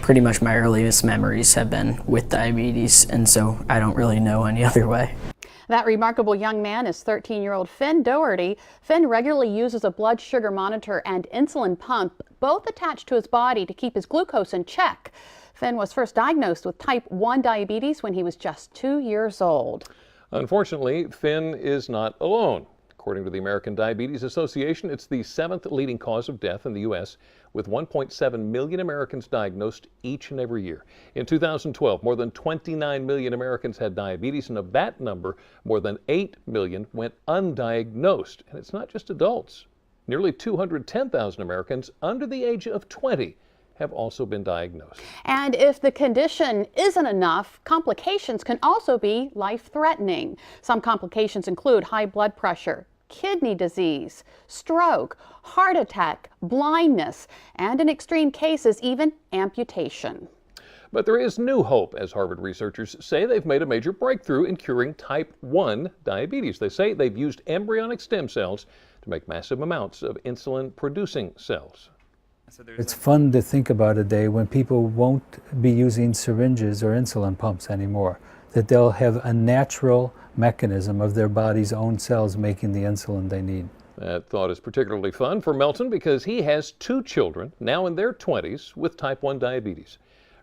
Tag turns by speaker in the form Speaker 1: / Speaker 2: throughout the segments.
Speaker 1: pretty much my earliest memories have been with diabetes, and so I don't really know any other way.
Speaker 2: That remarkable young man is 13-year-old Finn Doherty. Finn regularly uses a blood sugar monitor and insulin pump, both attached to his body to keep his glucose in check. Finn was first diagnosed with type 1 diabetes when he was just 2 years old.
Speaker 3: Unfortunately, Finn is not alone. According to the American Diabetes Association, it's the 7th leading cause of death in the U.S., with 1.7 million Americans diagnosed each and every year. In 2012, more than 29 million Americans had diabetes, and of that number, more than 8 million went undiagnosed. And it's not just adults. Nearly 210,000 Americans under the age of 20 have also been diagnosed.
Speaker 2: And if the condition isn't enough, complications can also be life-threatening. Some complications include high blood pressure, kidney disease, stroke, heart attack, blindness, and in extreme cases, even amputation.
Speaker 3: But there is new hope, as Harvard researchers say they've made a major breakthrough in curing type 1 diabetes. They say they've used embryonic stem cells to make massive amounts of insulin-producing cells.
Speaker 4: It's fun to think about a day when people won't be using syringes or insulin pumps anymore, that they'll have a natural mechanism of their body's own cells making the insulin they need.
Speaker 3: That thought is particularly fun for Melton because he has 2 children, now in their 20s, with type 1 diabetes.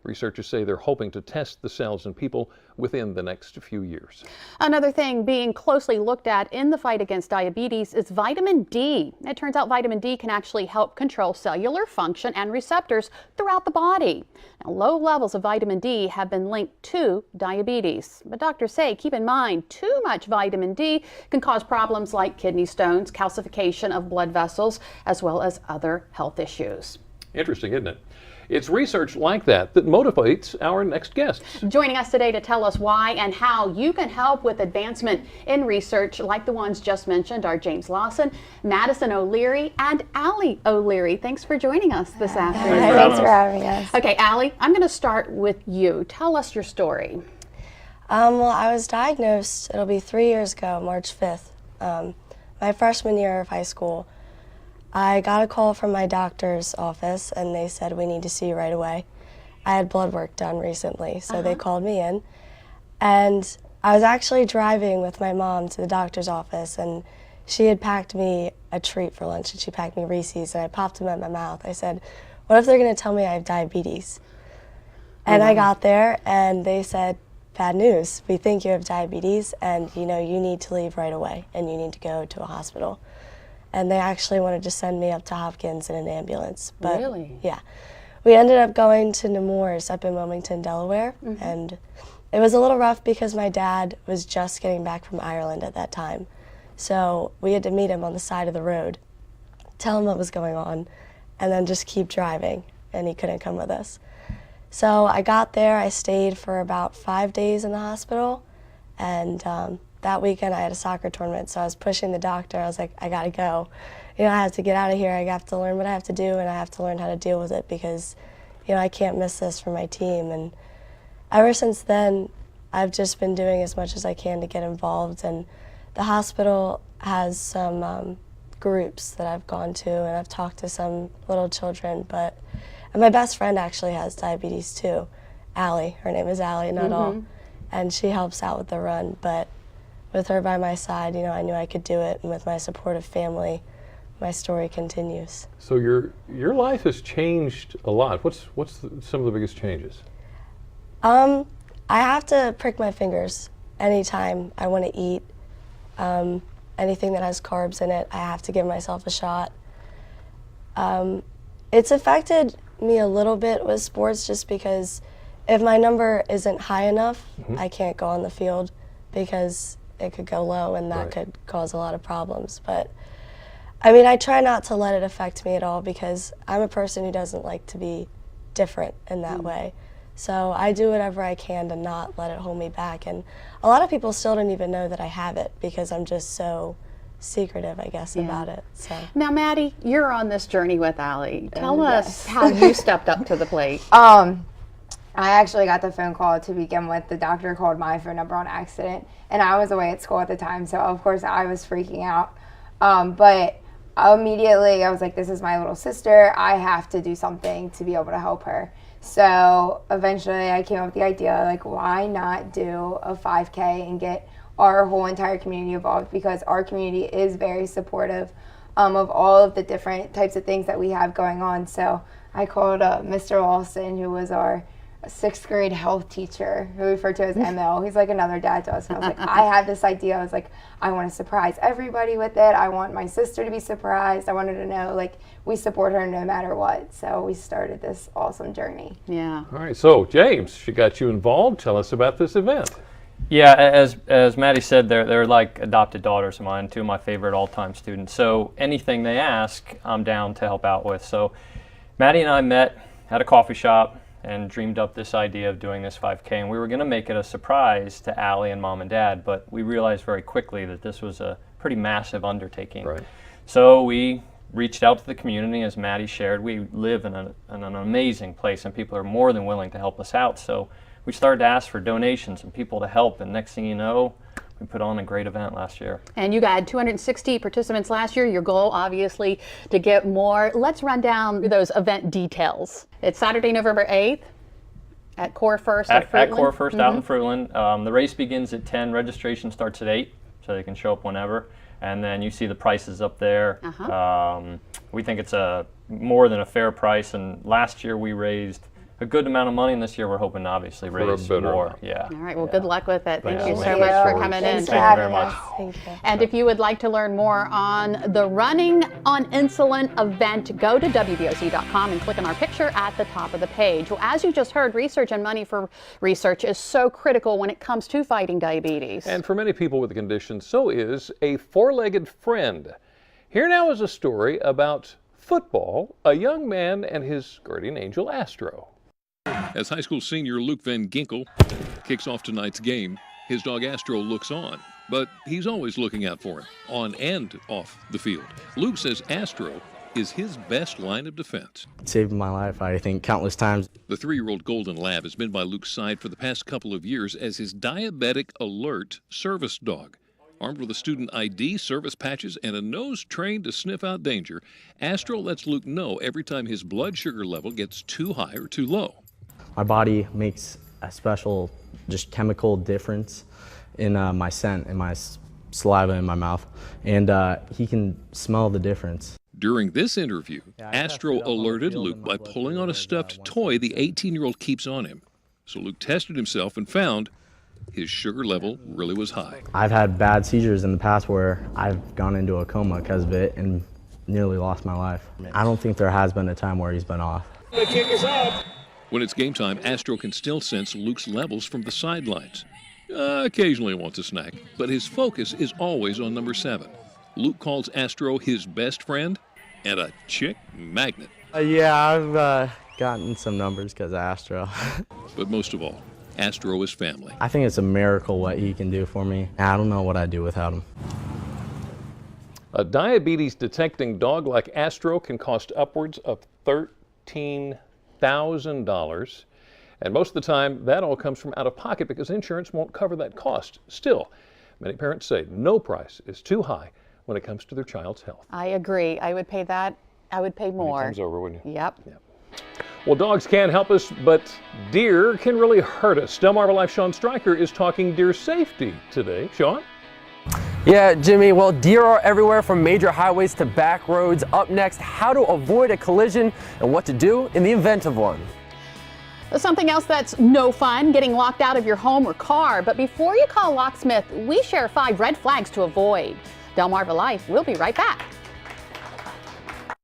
Speaker 3: Researchers say they're hoping to test the cells in people within the next few years.
Speaker 2: Another thing being closely looked at in the fight against diabetes is vitamin D. It turns out vitamin D can actually help control cellular function and receptors throughout the body. Now, low levels of vitamin D have been linked to diabetes. But doctors say keep in mind too much vitamin D can cause problems like kidney stones, calcification of blood vessels, as well as other health issues.
Speaker 3: Interesting, isn't it? It's research like that that motivates our next guest.
Speaker 2: Joining us today to tell us why and how you can help with advancement in research like the ones just mentioned are James Lawson, Madison O'Leary, and Allie O'Leary. Thanks for joining us this afternoon.
Speaker 5: Thanks for having us.
Speaker 2: Okay, Allie, I'm going to start with you. Tell us your story.
Speaker 5: Well, I was diagnosed, it'll be 3 years ago, March 5th, my freshman year of high school. I got a call from my doctor's office and they said, we need to see you right away. I had blood work done recently, so they called me in. And I was actually driving with my mom to the doctor's office, and she had packed me a treat for lunch, and she packed me Reese's, and I popped them in my mouth. I said, what if they're gonna tell me I have diabetes? And I got there and they said, bad news, we think you have diabetes and you need to leave right away and you need to go to a hospital. And they actually wanted to send me up to Hopkins in an ambulance. But
Speaker 2: really?
Speaker 5: Yeah. We ended up going to Nemours up in Wilmington, Delaware, and it was a little rough because my dad was just getting back from Ireland at that time. So we had to meet him on the side of the road, tell him what was going on, and then just keep driving, and he couldn't come with us. So I got there, I stayed for about 5 days in the hospital, and that weekend I had a soccer tournament, so I was pushing the doctor. I was like, I gotta go. I have to get out of here. I have to learn what I have to do, and I have to learn how to deal with it because, I can't miss this for my team. And ever since then, I've just been doing as much as I can to get involved. And the hospital has some groups that I've gone to, and I've talked to some little children. And my best friend actually has diabetes too, Allie. Her name is Allie, not all, and she helps out with the run. But with her by my side, I knew I could do it, and with my supportive family, my story continues.
Speaker 3: So your life has changed a lot. What's some of the biggest changes?
Speaker 5: I have to prick my fingers anytime I want to eat. Anything that has carbs in it, I have to give myself a shot. It's affected me a little bit with sports just because if my number isn't high enough, I can't go on the field because it could go low and that could cause a lot of problems. But I try not to let it affect me at all because I'm a person who doesn't like to be different in that way. So I do whatever I can to not let it hold me back. And a lot of people still don't even know that I have it because I'm just so secretive, I guess, about it. So
Speaker 2: now, Maddie, you're on this journey with Allie. Tell us how you stepped up to the plate.
Speaker 6: I actually got the phone call to begin with. The doctor called my phone number on accident, and I was away at school at the time, so of course I was freaking out. But immediately I was like, this is my little sister. I have to do something to be able to help her. So eventually I came up with the idea, like, why not do a 5K and get our whole entire community involved, because our community is very supportive of all of the different types of things that we have going on. So I called Mr. Lawson, who was our 6th grade health teacher, who we refer to as ML. He's like another dad to us. And I was like, I had this idea. I was like, I want to surprise everybody with it. I want my sister to be surprised. I wanted to know, like, we support her no matter what. So we started this awesome journey.
Speaker 2: Yeah.
Speaker 3: All right, so James, she got you involved. Tell us about this event.
Speaker 7: Yeah, as Maddie said, they're like adopted daughters of mine, 2 of my favorite all-time students. So anything they ask, I'm down to help out with. So Maddie and I met at a coffee shop and dreamed up this idea of doing this 5K, and we were going to make it a surprise to Allie and Mom and Dad, but we realized very quickly that this was a pretty massive undertaking.
Speaker 3: Right.
Speaker 7: So we reached out to the community, as Maddie shared. We live in an amazing place, and people are more than willing to help us out. So we started to ask for donations and people to help, and next thing you know, we put on a great event last year.
Speaker 2: And you got 260 participants last year. Your goal, obviously, to get more. Let's run down those event details. It's Saturday, November 8th at Core First
Speaker 7: at
Speaker 2: Fruitland.
Speaker 7: Core First out in Fruitland. The race begins at 10. Registration starts at 8, so they can show up whenever. And then you see the prices up there. We think it's more than a fair price. And last year we raised a good amount of money, and this year we're hoping to obviously raise more. Yeah.
Speaker 2: All right, well, good luck with it. Thank you so
Speaker 6: Thank
Speaker 2: much
Speaker 6: you.
Speaker 2: for coming in.
Speaker 6: Thanks for
Speaker 7: Thank you
Speaker 6: having
Speaker 7: very
Speaker 6: us.
Speaker 7: much.
Speaker 5: Thank you.
Speaker 2: And if you would like to learn more on the Running on Insulin event, go to WBOZ.com and click on our picture at the top of the page. Well, as you just heard, research and money for research is so critical when it comes to fighting diabetes.
Speaker 3: And for many people with the condition, so is a 4-legged friend. Here now is a story about football, a young man and his guardian angel, Astro.
Speaker 8: As high school senior Luke Van Ginkel kicks off tonight's game, his dog Astro looks on, but he's always looking out for him, on and off the field. Luke says Astro is his best line of defense.
Speaker 9: It saved my life, I think, countless times.
Speaker 8: The 3-year-old Golden Lab has been by Luke's side for the past couple of years as his diabetic alert service dog. Armed with a student ID, service patches, and a nose trained to sniff out danger, Astro lets Luke know every time his blood sugar level gets too high or too low.
Speaker 9: My body makes a special, just chemical difference in my scent, in my saliva in my mouth, and he can smell the difference.
Speaker 8: During this interview, Astro alerted Luke by pulling on a stuffed toy the 18-year-old keeps on him. So Luke tested himself and found his sugar level really was high.
Speaker 9: I've had bad seizures in the past where I've gone into a coma because of it and nearly lost my life. I don't think there has been a time where he's been off.
Speaker 8: The kick is up. When it's game time, Astro can still sense Luke's levels from the sidelines. Occasionally wants a snack, but his focus is always on number 7. Luke calls Astro his best friend and a chick magnet.
Speaker 9: Yeah, I've gotten some numbers because of Astro.
Speaker 8: But most of all, Astro is family.
Speaker 9: I think it's a miracle what he can do for me. I don't know what I'd do without him.
Speaker 3: A diabetes detecting dog like Astro can cost upwards of $13,000. And most of the time, that all comes from out of pocket because insurance won't cover that cost. Still, many parents say no price is too high when it comes to their child's health.
Speaker 2: I agree. I would pay that. I would pay more.
Speaker 3: When it comes over, wouldn't you?
Speaker 2: Yep.
Speaker 3: Well, dogs can help us, but deer can really hurt us. Delmarva Life's Sean Stryker is talking deer safety today. Sean?
Speaker 10: Yeah, Jimmy, well, deer are everywhere from major highways to back roads. Up next, how to avoid a collision and what to do in the event of one.
Speaker 2: Something else that's no fun, getting locked out of your home or car. But before you call Locksmith, we share 5 red flags to avoid. Delmarva Life, we'll be right back.